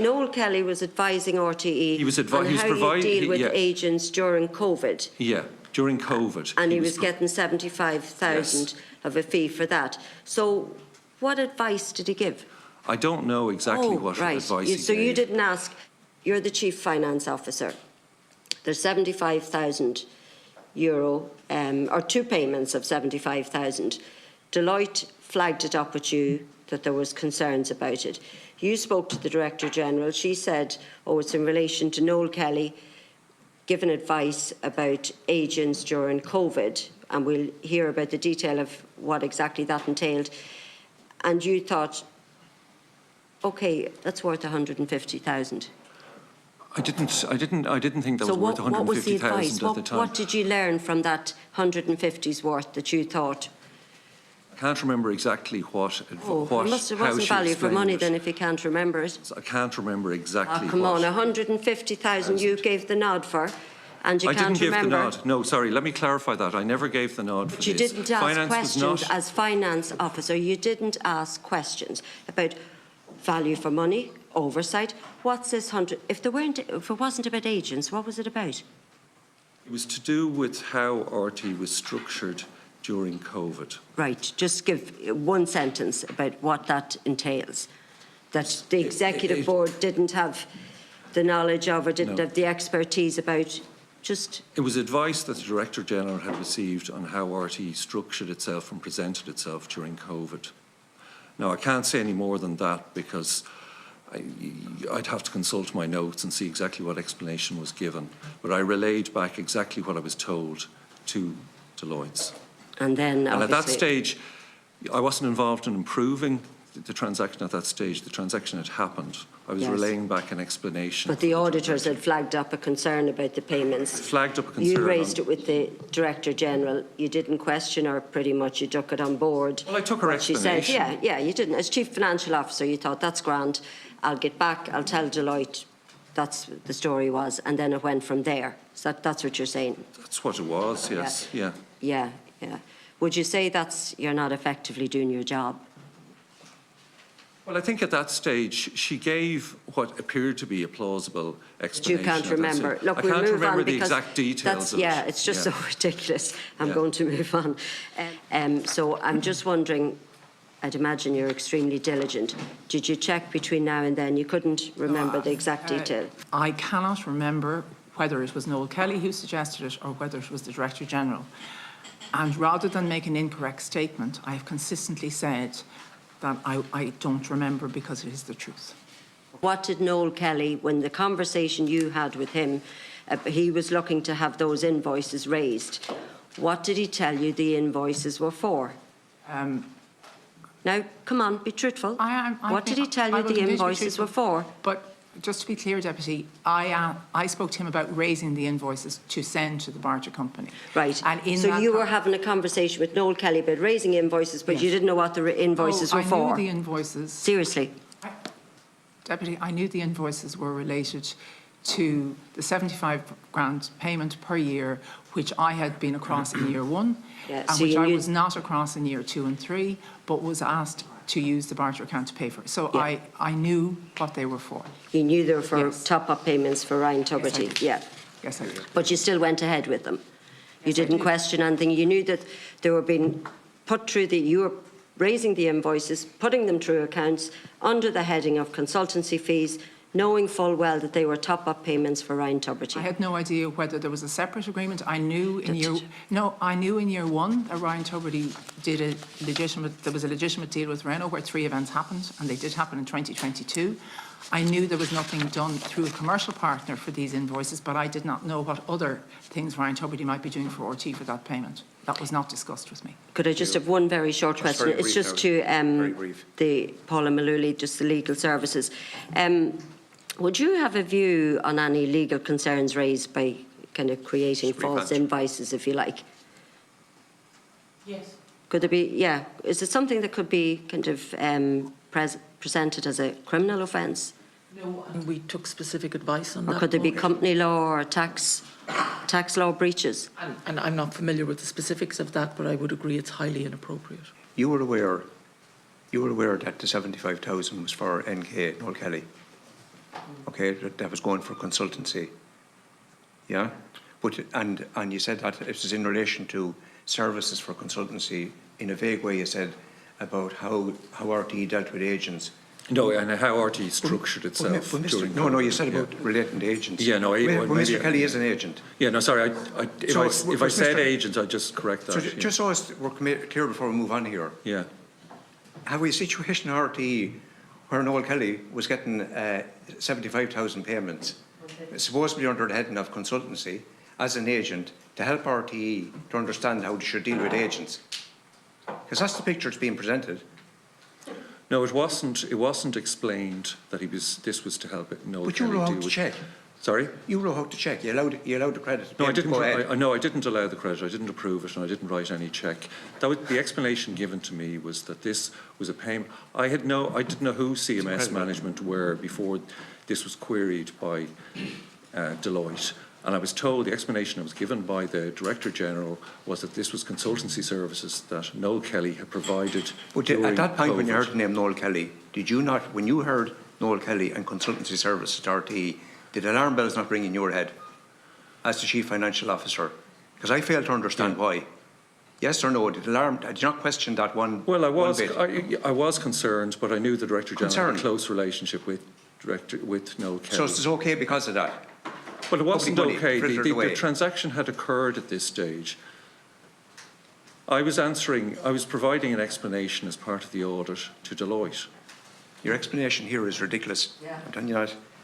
Noel Kelly was advising RTE He was on how you deal with yeah. agents during COVID. Yeah, during COVID. And he was getting 75,000 Yes. of a fee for that. So what advice did he give? I don't know exactly what advice he So gave. you didn't ask, you're the Chief Finance Officer. There's 75,000 euro, or two payments of 75,000. Deloitte flagged it up with you that there was concerns about it. You spoke to the Director General. She said, oh, it's in relation to Noel Kelly giving advice about agents during COVID, and we'll hear about the detail of what exactly that entailed. And you thought, OK, that's worth 150,000. I didn't think that was worth 150,000 what was the advice? at the time. What did you learn from that 150's worth that you thought? I can't remember exactly what. It wasn't value for money then if you can't remember it. I can't remember exactly. Come on, 150,000 you gave the nod for, and you can't remember. I didn't give the nod. No, sorry. Let me clarify that. I never gave the nod for this. But you didn't ask questions as finance officer. You didn't ask questions about value for money, oversight. What's this 100? If it wasn't about agents, what was it about? It was to do with how RT was structured during COVID. Right. Just give one sentence about what that entails. That the executive board didn't have the knowledge of or didn't have the expertise about. It was advice that the Director General had received on how RT structured itself and presented itself during COVID. Now, I can't say any more than that because I'd have to consult my notes and see exactly what explanation was given. But I relayed back exactly what I was told to Deloitte's. And at that stage, I wasn't involved in improving the transaction at that stage. The transaction had happened. I was relaying back an explanation. But the auditors had flagged up a concern about the payments. Flagged up a concern. You raised it with the Director General. You didn't question her pretty much. You took it on board. Well, I took her explanation. She said, yeah, you didn't. As Chief Financial Officer, you thought, that's grand. I'll get back. I'll tell Deloitte. That's what the story was. And then it went from there. So that's what you're saying? That's what it was, yes. Yeah. Would you say you're not effectively doing your job? Well, I think at that stage she gave what appeared to be a plausible explanation. You can't remember. Look, I can't remember the exact details of it. Yeah, it's just so ridiculous. I'm going to move on. So I'm just wondering, I'd imagine you're extremely diligent. Did you check between now and then? You couldn't remember the exact detail? I cannot remember whether it was Noel Kelly who suggested it or whether it was the Director General. And rather than make an incorrect statement, I have consistently said that I don't remember because it is the truth. What did Noel Kelly, when the conversation you had with him, he was looking to have those invoices raised, what did he tell you the invoices were for? Now, come on, be truthful. What did he tell you the invoices were for? But just to be clear, Deputy, I spoke to him about raising the invoices to send to the barger company. Right. And so you were having a conversation with Noel Kelly about raising invoices, but you didn't know what the invoices were for? I knew the invoices. Seriously? Deputy, I knew the invoices were related to the 75 grand payment per year, which I had been across in year one, and which I was not across in year 2 and 3, but was asked to use the barter account to pay for it. So I knew what they were for. You knew they were for top-up payments for Ryan Tubridy? Yes, I did. But you still went ahead with them? You didn't question anything? You knew that they were being put through you were raising the invoices, putting them through accounts under the heading of consultancy fees, knowing full well that they were top-up payments for Ryan Tubridy? I had no idea whether there was a separate agreement. I knew in year one that Ryan Tubridy there was a legitimate deal with Renault where 3 events happened, and they did happen in 2022. I knew there was nothing done through a commercial partner for these invoices, but I did not know what other things Ryan Tubridy might be doing for RT for that payment. That was not discussed with me. Could I just have one very short question? It's just to the Paula Mullooly, just the legal services. Would you have a view on any legal concerns raised by kind of creating false invoices, if you like? Yes. Could there be, is it something that could be kind of presented as a criminal offence? No, and we took specific advice on that. Or could there be company law or tax law breaches? And I'm not familiar with the specifics of that, but I would agree it's highly inappropriate. You were aware that the 75,000 was for NK, Noel Kelly? okay, that was going for consultancy. Yeah? But, and you said that it was in relation to services for consultancy. In a vague way, you said about how RTE dealt with agents. No, and how RTE structured itself during COVID. No, you said about relating to agents. Yeah, no, Mr. Kelly is an agent. Yeah, no, sorry. So, If I said agent, I'd just correct that. So yeah. just so we're clear before we move on here, Yeah. have we a situation in RTE where Noel Kelly was getting 75,000 payments, supposedly under the heading of consultancy, as an agent, to help RTE to understand how they should deal with agents? Because that's the picture that's being presented. No, it wasn't. It wasn't explained that this was to help Noel But you Kelly know how deal to with. check. Sorry. You know how to check. You allowed the credit. No, I didn't. Go ahead. No, I didn't allow the credit. I didn't approve it, and I didn't write any cheque. The explanation given to me was that this was a payment. I didn't know who CMS management were before this was queried by Deloitte. And I was told, the explanation I was given by the Director General was that this was consultancy services that Noel Kelly had provided. But during at that point, when you COVID. heard the name Noel Kelly, did you not, when you heard Noel Kelly and consultancy services to RTE, did alarm bells not ring in your head as the Chief Financial Officer? Because I fail to understand why. Yes or no? Did you not question that one? Well, I one bit? I was concerned, but I knew the Director General had Concerned? a close relationship with Noel Kelly. So it's okay because of that? Well, it wasn't Public money okay. frittered away. The transaction had occurred at this stage. I was providing an explanation as part of the audit to Deloitte. Your explanation here is ridiculous. Yeah. I'm telling you that.